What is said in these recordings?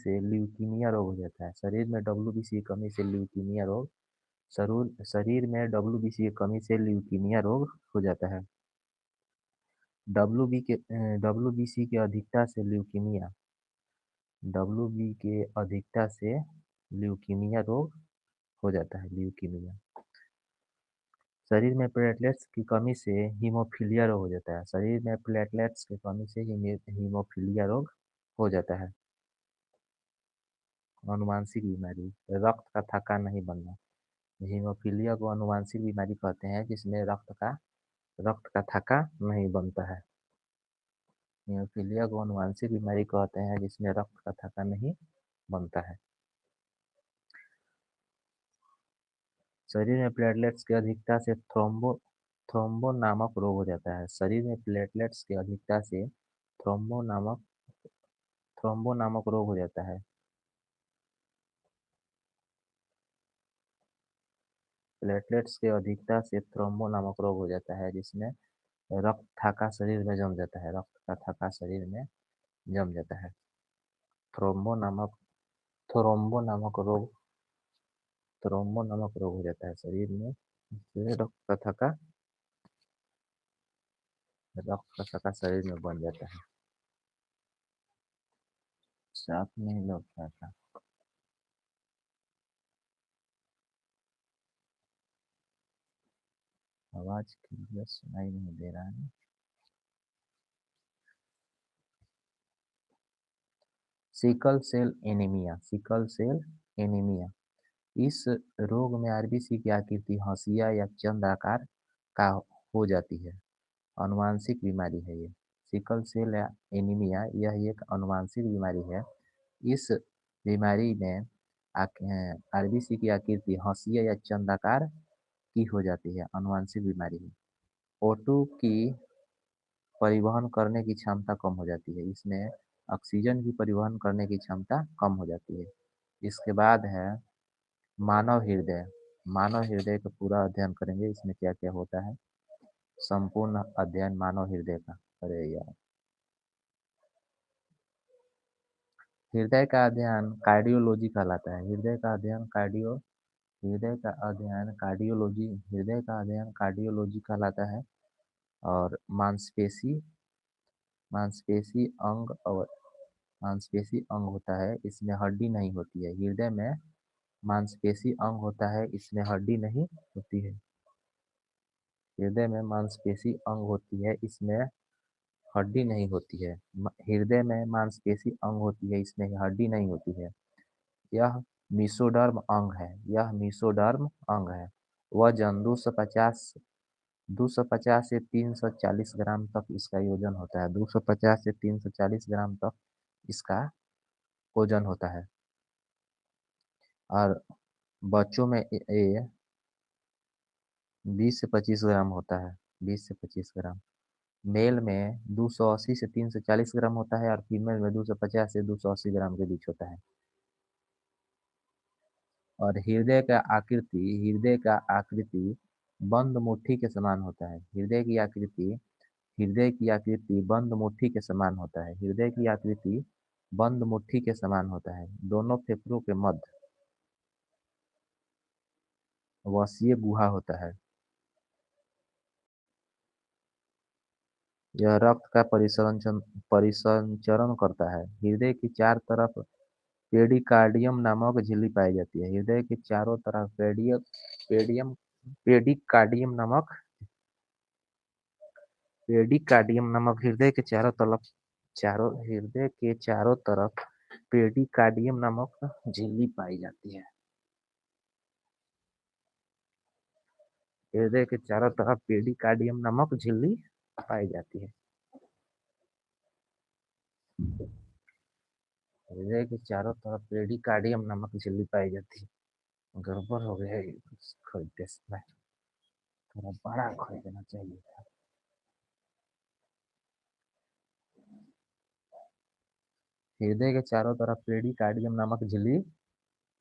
से ल्यूकीमिया रोग हो जाता है। शरीर में WBC की कमी से ल्यूकीमिया रोग शरीर में WBC की कमी से ल्यूकीमिया रोग हो जाता है। WBC की अधिकता से ल्यूकीमिया WB के अधिकता से ल्यूकीमिया रोग हो जाता है। ल्यूकीमिया शरीर में प्लेटलेट्स की कमी से हीमोफीलिया रोग हो जाता है। शरीर में प्लेटलेट्स की कमी से हीमोफीलिया रोग हो जाता है। अनुवांशिक बीमारी, रक्त का थक्का नहीं बनना। हीमोफीलिया को अनुवांशिक बीमारी कहते हैं जिसमें रक्त का थक्का नहीं बनता है। हीमोफीलिया को अनुवांशिक बीमारी कहते हैं जिसमें रक्त का थक्का नहीं बनता है। शरीर में प्लेटलेट्स की अधिकता से थ्रोम्बो नामक रोग हो जाता है। शरीर में प्लेटलेट्स की अधिकता से थ्रोम्बो नामक रोग हो जाता है। प्लेटलेट्स की अधिकता से थ्रोम्बो नामक रोग हो जाता है जिसमें रक्त थक्का शरीर में जम जाता है। रक्त का थक्का शरीर में जम जाता है। थ्रोम्बो नामक थ्रोम्बो नामक रोग थ्रोम्बो नामक रोग हो जाता है शरीर में, जिससे रक्त का थक्का शरीर में बन जाता है। साफ नहीं लग रहा था। आवाज क्लियर सुनाई नहीं दे रहा है। सिकल सेल एनीमिया इस रोग में आरबीसी की आकृति हंसिया या चंद्र आकार का हो जाती है। अनुवांशिक बीमारी है ये। सिकल सेल या एनीमिया यह एक अनुवांशिक बीमारी है। इस बीमारी में आरबीसी की आकृति हंसिया या चंद्राकार की हो जाती है। अनुवांशिक बीमारी है। O2 की परिवहन करने की क्षमता कम हो जाती है। इसमें ऑक्सीजन की परिवहन करने की क्षमता कम हो जाती है। इसके बाद है मानव हृदय। मानव हृदय का पूरा अध्ययन करेंगे, इसमें क्या क्या होता है। संपूर्ण अध्ययन मानव हृदय का। अरे यार, हृदय का अध्ययन कार्डियोलॉजी कहलाता है। हृदय का अध्ययन कार्डियोलॉजी कहलाता है। और मांसपेशी अंग होता है, इसमें हड्डी नहीं होती है। हृदय में मांसपेशी अंग होता है, इसमें हड्डी नहीं होती है। हृदय में मांसपेशी अंग होती है, इसमें हड्डी नहीं होती है। हृदय में मांसपेशी अंग होती है, इसमें हड्डी नहीं होती है। यह मीसोडर्म अंग है। वजन 250 से 340 ग्राम तक इसका योजन होता है। 250 से 340 ग्राम तक इसका वजन होता है। और बच्चों में ये 20 से 25 ग्राम होता है। 20 से 25 ग्राम। मेल में 280 से 340 ग्राम होता है और फीमेल में 250 से 280 ग्राम के बीच होता है। और हृदय का आकृति बंद मुट्ठी के समान होता है। हृदय की आकृति बंद मुट्ठी के समान होता है। हृदय की आकृति बंद मुट्ठी के समान होता है। दोनों फेफड़ों के मध्य वसीय गुहा होता है। यह रक्त का परिसंचरण करता है। हृदय की चार तरफ पेडिकार्डियम नामक झिल्ली पाई जाती है। हृदय के चारों तरफ पेडियम पेडिकार्डियम नामक हृदय के चारों तरफ पेडिकार्डियम नामक झिल्ली पाई जाती है। हृदय के चारों तरफ पेडिकार्डियम नामक झिल्ली पाई जाती है। हृदय के चारों तरफ पेडिकार्डियम नामक झिल्ली पाई जाती है। गड़बड़ हो गया है, खरीदते समय थोड़ा बड़ा खरीदना चाहिए था। हृदय के चारों तरफ पेडिकार्डियम नामक झिल्ली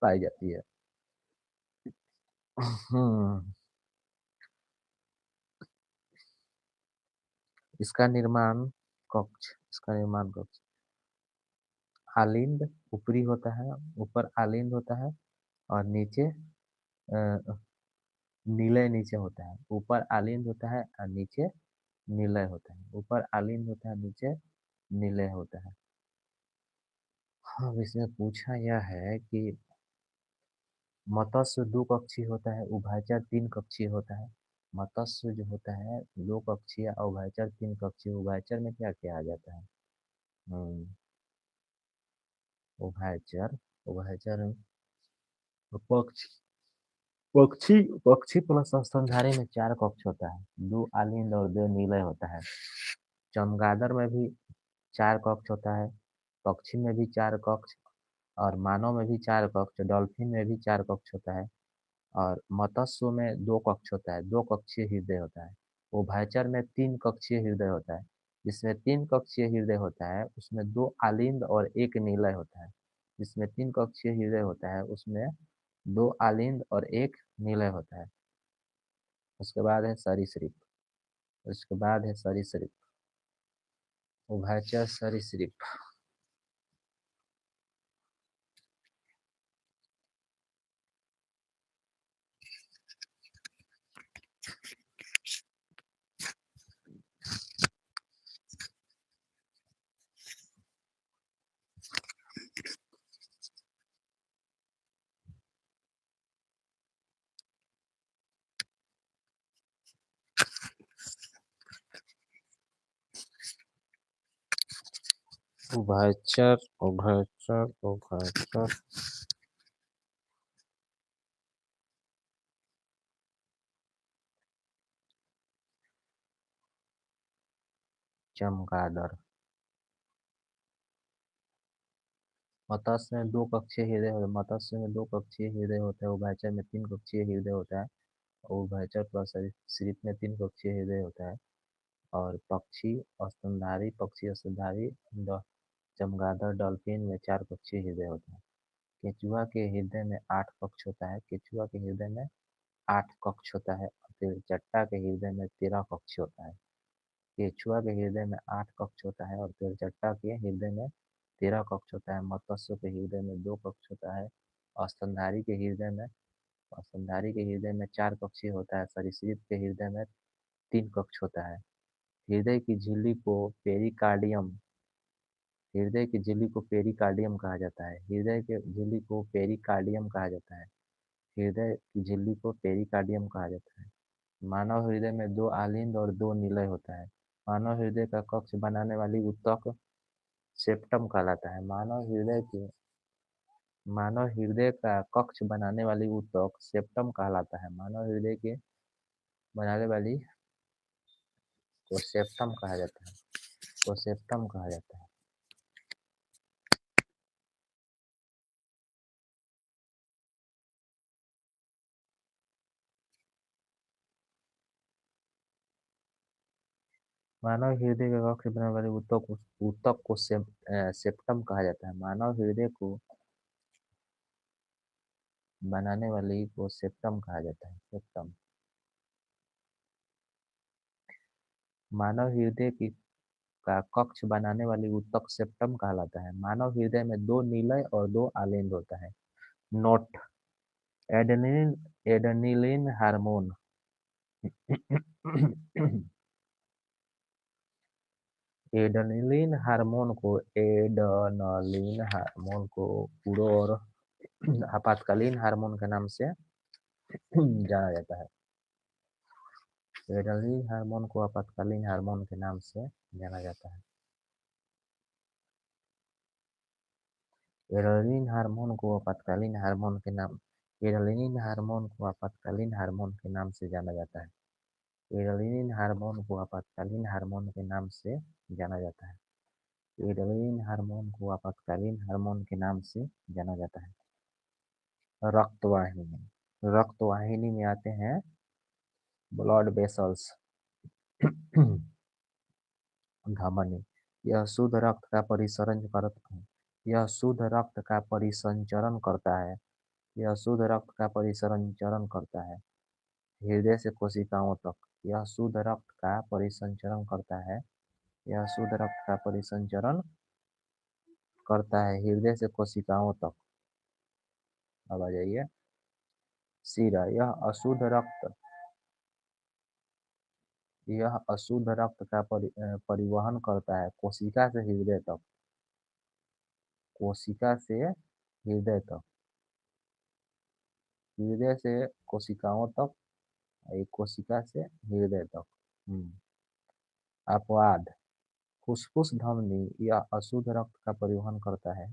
पाई जाती है। हम्म, इसका निर्माण कक्ष आलिंद ऊपरी होता है, ऊपर आलिंद होता है और नीचे निलय नीचे होता है। ऊपर आलिंद होता है और नीचे निलय होता है। ऊपर आलिंद होता है, नीचे निलय होता है। अब इसमें पूछा यह है कि मत्स्य दो कक्षीय होता है, उभयचर तीन कक्षीय होता है। मत्स्य जो होता है दो कक्षीय, उभयचर तीन कक्षीय। उभयचर में क्या क्या आ जाता है? हम्म, उभयचर, उभयचर पक्ष, पक्षी, पक्षी प्लस स्तनधारी में चार कक्ष होता है, दो आलिंद और दो निलय होता है। चमगादड़ में भी चार कक्ष होता है, पक्षी में भी चार कक्ष, और मानव में भी चार कक्ष, डॉल्फिन में भी चार कक्ष होता है, और मत्स्य में दो कक्ष होता है, दो कक्षीय हृदय होता है। उभयचर में तीन कक्षीय हृदय होता है। जिसमें तीन कक्षीय हृदय होता है उसमें दो आलिंद और एक निलय होता है। जिसमें तीन कक्षीय हृदय होता है उसमें दो आलिंद और एक निलय होता है। उसके बाद है सरीसृप। उसके बाद है सरीसृप, उभयचर सरीसृप। उभयचर, उभयचर, उभयचर। चमगादड़। मत्स्य में दो कक्षीय हृदय होता है, मत्स्य में दो कक्षीय हृदय होता है। उभयचर में तीन कक्षीय हृदय होता है, और उभयचर प्लस सरीसृप में तीन कक्षीय हृदय होता है। और पक्षी स्तनधारी, पक्षी स्तनधारी, चमगादड़, डॉल्फिन में चार कक्षीय हृदय होता है। केंचुआ के हृदय में आठ कक्ष होता है, केंचुआ के हृदय में आठ कक्ष होता है। और तिलचट्टा के हृदय में 13 कक्ष होता है। केंचुआ के हृदय में आठ कक्ष होता है और तिलचट्टा के हृदय में 13 कक्ष होता है। मत्स्य के हृदय में दो कक्ष होता है। और स्तनधारी के हृदय में चार कक्षीय होता है। सरीसृप के हृदय में तीन कक्ष होता है। हृदय की झिल्ली को पेरिकार्डियम, हृदय की झिल्ली को पेरिकार्डियम कहा जाता है। हृदय के झिल्ली को पेरिकार्डियम कहा जाता है। हृदय की झिल्ली को पेरिकार्डियम कहा जाता है। मानव हृदय में दो आलिंद और दो निलय होता है। मानव हृदय का कक्ष बनाने वाली ऊतक सेप्टम कहलाता है। मानव हृदय का कक्ष बनाने वाली ऊतक सेप्टम कहलाता है। मानव हृदय के बनाने वाली को सेप्टम कहा जाता है, को सेप्टम कहा जाता है। मानव हृदय का कक्ष बनाने वाली ऊतक को सेप्टम कहा जाता है। मानव हृदय को बनाने वाली को सेप्टम कहा जाता है, सेप्टम। मानव हृदय की का कक्ष बनाने वाली ऊतक सेप्टम कहलाता है। मानव हृदय में दो निलय और दो आलिंद होता है। नोट: एडेनिलिन, एडेनिलिन हार्मोन एडेनिलिन हार्मोन को पूर्व और आपातकालीन हार्मोन के नाम से जाना जाता है। एडेनिलिन हार्मोन को आपातकालीन हार्मोन के नाम से जाना जाता है। एड्रेनलिन हार्मोन को आपातकालीन हार्मोन के नाम एड्रेनलिन हार्मोन को आपातकालीन हार्मोन के नाम से जाना जाता है। एड्रेनलिन हार्मोन को आपातकालीन हार्मोन के नाम से जाना जाता है। एड्रेनलिन हार्मोन को आपातकालीन हार्मोन के नाम से जाना जाता है। रक्तवाहिनी, रक्तवाहिनी में आते हैं ब्लड वेसल्स, धमनी। यह शुद्ध रक्त का परिसरण करता है। यह शुद्ध रक्त का परिसंचरण करता है। यह शुद्ध रक्त का परिसंचरण करता है हृदय से कोशिकाओं तक। यह शुद्ध रक्त का परिसंचरण करता है। यह शुद्ध रक्त का परिसंचरण करता है हृदय से कोशिकाओं तक। अब आ जाइए। सीरा, यह अशुद्ध रक्त का परिवहन करता है कोशिका से हृदय तक। कोशिका से हृदय तक, हृदय से कोशिकाओं तक, एक कोशिका से हृदय तक। हम्म। अपवाद, फुस्फुस धमनी यह अशुद्ध रक्त का परिवहन करता है।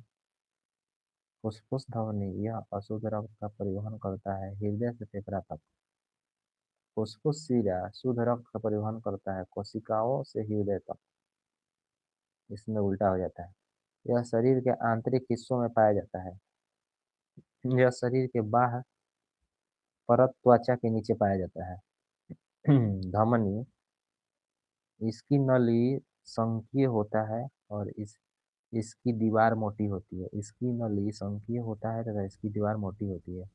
फुस्फुस धमनी यह अशुद्ध रक्त का परिवहन करता है हृदय से फेफड़ा तक। फुस्फुस शिरा शुद्ध रक्त का परिवहन करता है कोशिकाओं से हृदय तक। इसमें उल्टा हो जाता है। यह शरीर के आंतरिक हिस्सों में पाया जाता है। यह शरीर के बाह्य परत त्वचा के नीचे पाया जाता है। धमनी, इसकी नली संकीय होता है और इसकी दीवार मोटी होती है। इसकी नली संकीय होता है तथा इसकी दीवार मोटी होती है।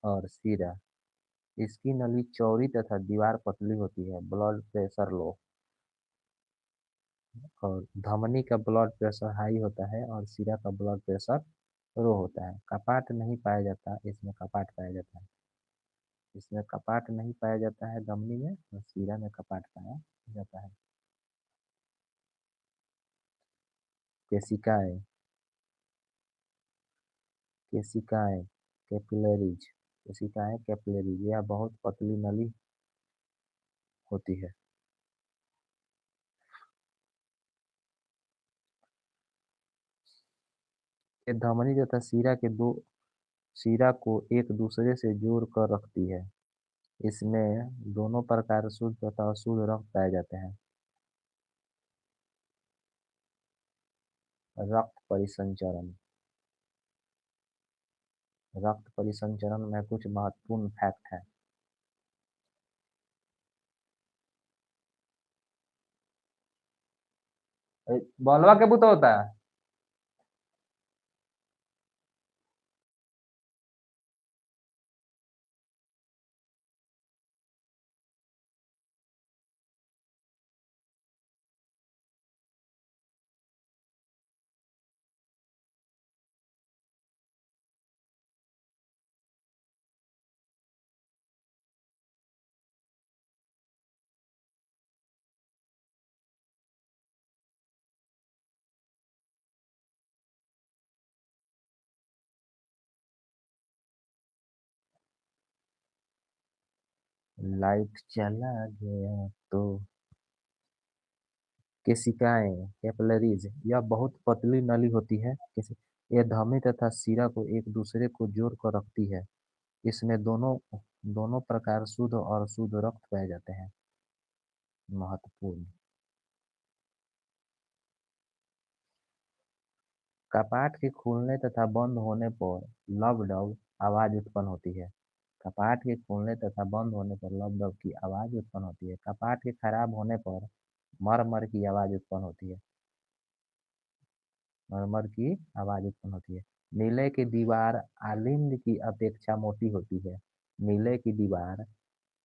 और शिरा, इसकी नली चौड़ी तथा दीवार पतली होती है। ब्लड प्रेशर लो, और धमनी का ब्लड प्रेशर हाई होता है और शिरा का ब्लड प्रेशर लो होता है। कपाट नहीं पाया जाता, इसमें कपाट पाया जाता है। इसमें कपाट नहीं पाया जाता है धमनी में, और शिरा में कपाट पाया जाता है। केशिकाएं, केशिकाएं कैपिलरीज, केशिकाएं कैपिलरीज यह बहुत पतली नली होती है। ये धमनी तथा शिरा को एक दूसरे से जोड़ कर रखती है। इसमें दोनों प्रकार शुद्ध तथा अशुद्ध रक्त पाए जाते हैं। रक्त परिसंचरण, रक्त परिसंचरण में कुछ महत्वपूर्ण फैक्ट है। बॉलवा के बुत होता है। लाइट चला गया तो। केशिकाएं कैपिलरीज यह बहुत पतली नली होती है। यह धमनी तथा शिरा को एक दूसरे को जोड़ कर रखती है। इसमें दोनों दोनों प्रकार शुद्ध और अशुद्ध रक्त पाए जाते हैं। महत्वपूर्ण, कपाट के खुलने तथा बंद होने पर लब-डब आवाज उत्पन्न होती है। कपाट के खुलने तथा बंद होने पर लब-डब की आवाज उत्पन्न होती है। कपाट के खराब होने पर मर-मर की आवाज उत्पन्न होती है। मर-मर की आवाज उत्पन्न होती है। नीले की दीवार आलिंद की अपेक्षा मोटी होती है। नीले की दीवार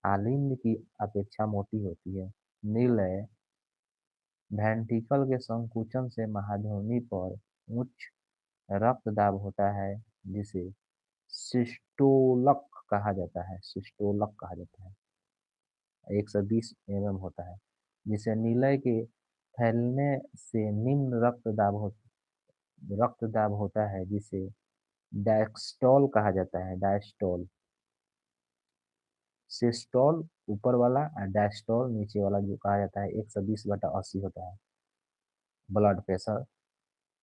आलिंद की अपेक्षा मोटी होती है। नीले वेंट्रिकल के संकुचन से महाध्वनि पर उच्च रक्तदाब होता है, जिसे सिस्टोलक कहा जाता है। सिस्टोलक कहा जाता है। 120 होता है, जिसे नीलय के फैलने से निम्न रक्तदाब होता है, जिसे डायस्टोल कहा जाता है। डायस्टोल, सिस्टोल ऊपर वाला और डायस्टोल नीचे वाला जो कहा जाता है 120/80 होता है। Blood pressure,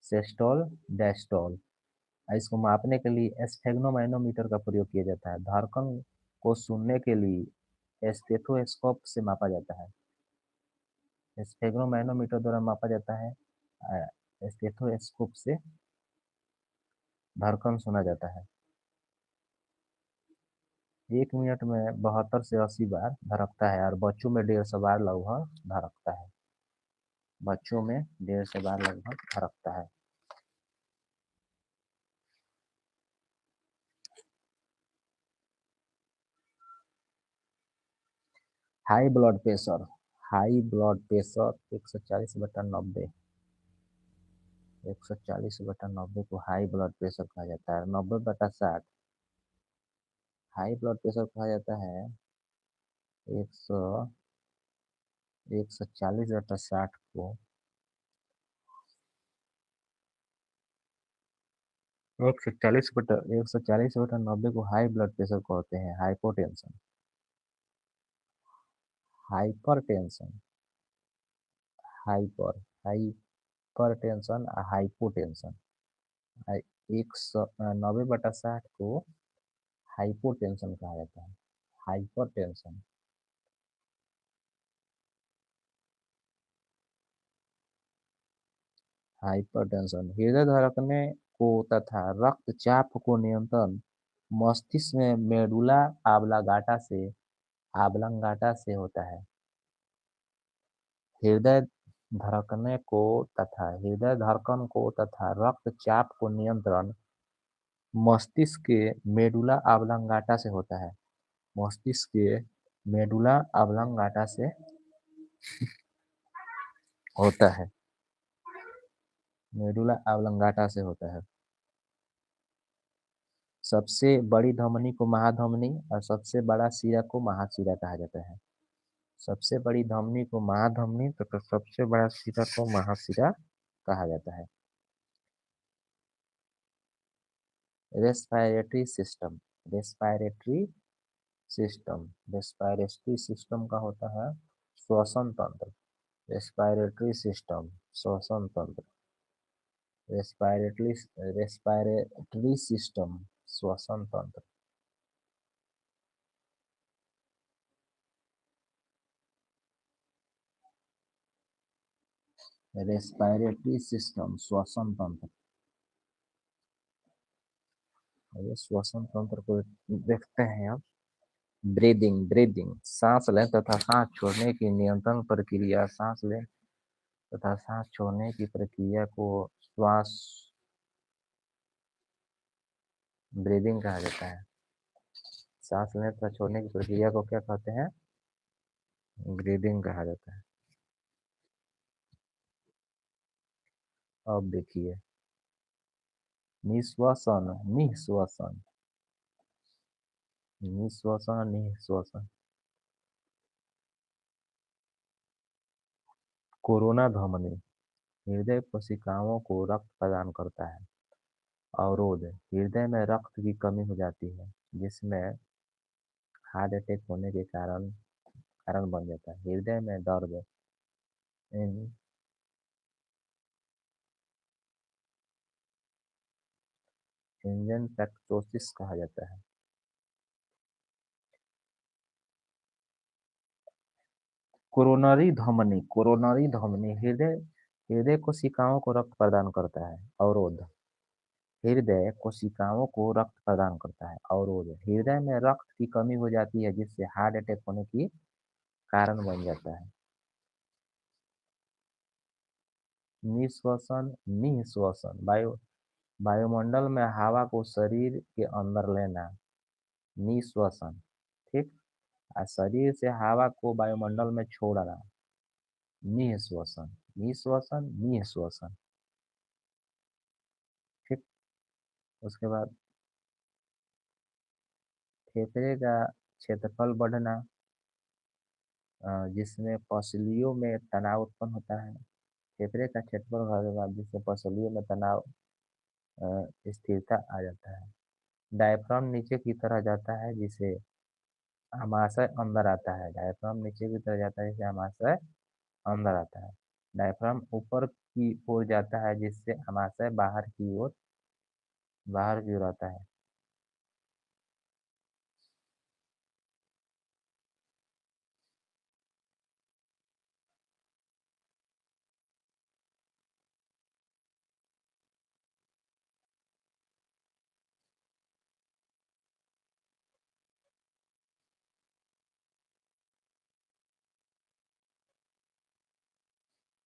systole, diastole. इसको मापने के लिए स्फेग्नोमैनोमीटर का प्रयोग किया जाता है। धड़कन को सुनने के लिए स्टेथोस्कोप से मापा जाता है। स्फेग्नोमैनोमीटर द्वारा मापा जाता है। स्टेथोस्कोप से धड़कन सुना जाता है। 1 मिनट में 72 से 80 बार धड़कता है और बच्चों में 150 बार लगभग धड़कता है। बच्चों में 150 बार लगभग धड़कता है। High blood pressure, high blood pressure 140/90। 140/90 को हाई ब्लड प्रेशर कहा जाता है। 90/60 हाई ब्लड प्रेशर कहा जाता है। 100 140/60 को 140/90 को हाई ब्लड प्रेशर कहते हैं। Hypotension, hypertension, hyper hypertension, hypotension. 190/60 को हाइपोटेंशन कहा जाता है। हाइपरटेंशन, हाइपरटेंशन हृदय धड़कने को तथा रक्तचाप को नियंत्रण मस्तिष्क में मेडुला आब्लांगाटा से होता है। हृदय हृदय धड़कन को तथा रक्तचाप को नियंत्रण मस्तिष्क के मेडुला आब्लांगाटा से होता है। मस्तिष्क के मेडुला आब्लांगाटा से होता है। मेडुला आब्लांगाटा से होता है। सबसे बड़ी धमनी को महाधमनी और सबसे बड़ा सिरा को महाशिरा कहा जाता है। सबसे बड़ी धमनी को महाधमनी तथा सबसे बड़ा सिरा को महाशिरा कहा जाता है। Respiratory system, respiratory system, respiratory system का होता है श्वसन तंत्र। रेस्पिरेटरी सिस्टम, श्वसन तंत्र। रेस्पिरेटरी रेस्पिरेटरी सिस्टम, श्वसन तंत्र। रेस्पिरेटरी सिस्टम, श्वसन तंत्र। ये श्वसन तंत्र को देखते हैं अब। ब्रीदिंग, ब्रीदिंग सांस लें तथा सांस छोड़ने की नियंत्रण प्रक्रिया। सांस लें तथा सांस छोड़ने की प्रक्रिया को श्वास ब्रीदिंग कहा जाता है। सांस लेने तथा छोड़ने की प्रक्रिया को क्या कहते हैं? ब्रीदिंग कहा जाता है। अब देखिए निश्वसन, निश्वसन, निश्वसन, निश्वसन। कोरोना धमनी हृदय कोशिकाओं को रक्त प्रदान करता है। अवरोध हृदय में रक्त की कमी हो जाती है जिसमें हार्ट अटैक होने के कारण बन जाता है। हृदय में दर्द एंजियोफ्रैक्टोसिस कहा जाता है। कोरोनरी धमनी, कोरोनरी धमनी हृदय हृदय कोशिकाओं को रक्त प्रदान करता है। अवरोध हृदय कोशिकाओं को रक्त प्रदान करता है। अवरोध हृदय में रक्त की कमी हो जाती है जिससे हार्ट अटैक होने की कारण बन जाता है। निश्वसन, निश्वसन वायुमंडल में हवा को शरीर के अंदर लेना। निश्वसन, ठीक। और शरीर से हवा को वायुमंडल में छोड़ना। निश्वसन, निश्वसन, निश्वसन, ठीक। उसके बाद फेफड़े का क्षेत्रफल बढ़ना, जिसमें पसलियों में तनाव उत्पन्न होता है। फेफड़े का क्षेत्रफल बढ़ने के बाद जिससे पसलियों में तनाव स्थिरता आ जाता है। डायफ्राम नीचे की तरह जाता है जिसे आमाशय अंदर आता है। डायफ्राम नीचे की तरह जाता है जिससे आमाशय अंदर आता है। डायफ्राम ऊपर की ओर जाता है जिससे आमाशय बाहर की ओर आता है।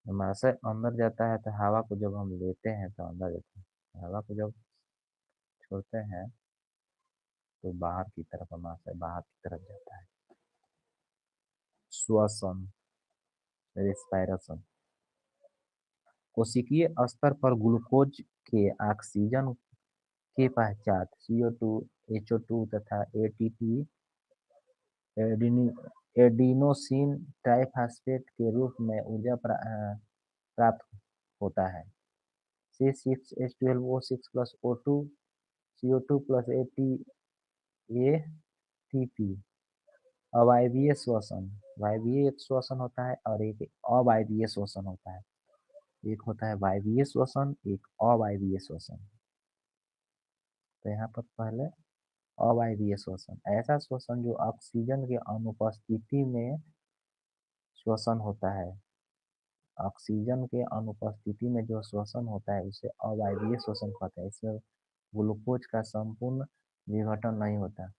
आमाशय अंदर जाता है तो हवा को जब हम लेते हैं तो अंदर जाता है। हवा को जब छोड़ते हैं तो बाहर की तरफ आमाशय बाहर की तरफ जाता है। श्वसन, रेस्पिरेशन। कोशिकीय स्तर पर ग्लूकोज के ऑक्सीजन के पश्चात CO2, HO2 तथा ATP एडिनोसिन ट्राइफॉस्फेट के रूप में ऊर्जा प्राप्त होता है। C6H12O6 plus O2 CO2 plus ATP अवायवीय श्वसन, वायवीय एक श्वसन होता है और एक अवायवीय श्वसन होता है। एक होता है वायवीय श्वसन, एक अवायवीय श्वसन। तो यहाँ पर पहले अवायवीय श्वसन, ऐसा श्वसन जो ऑक्सीजन के अनुपस्थिति में श्वसन होता है। ऑक्सीजन के अनुपस्थिति में जो श्वसन होता है उसे अवायवीय श्वसन कहते हैं। इसमें ग्लूकोज का संपूर्ण विघटन नहीं होता।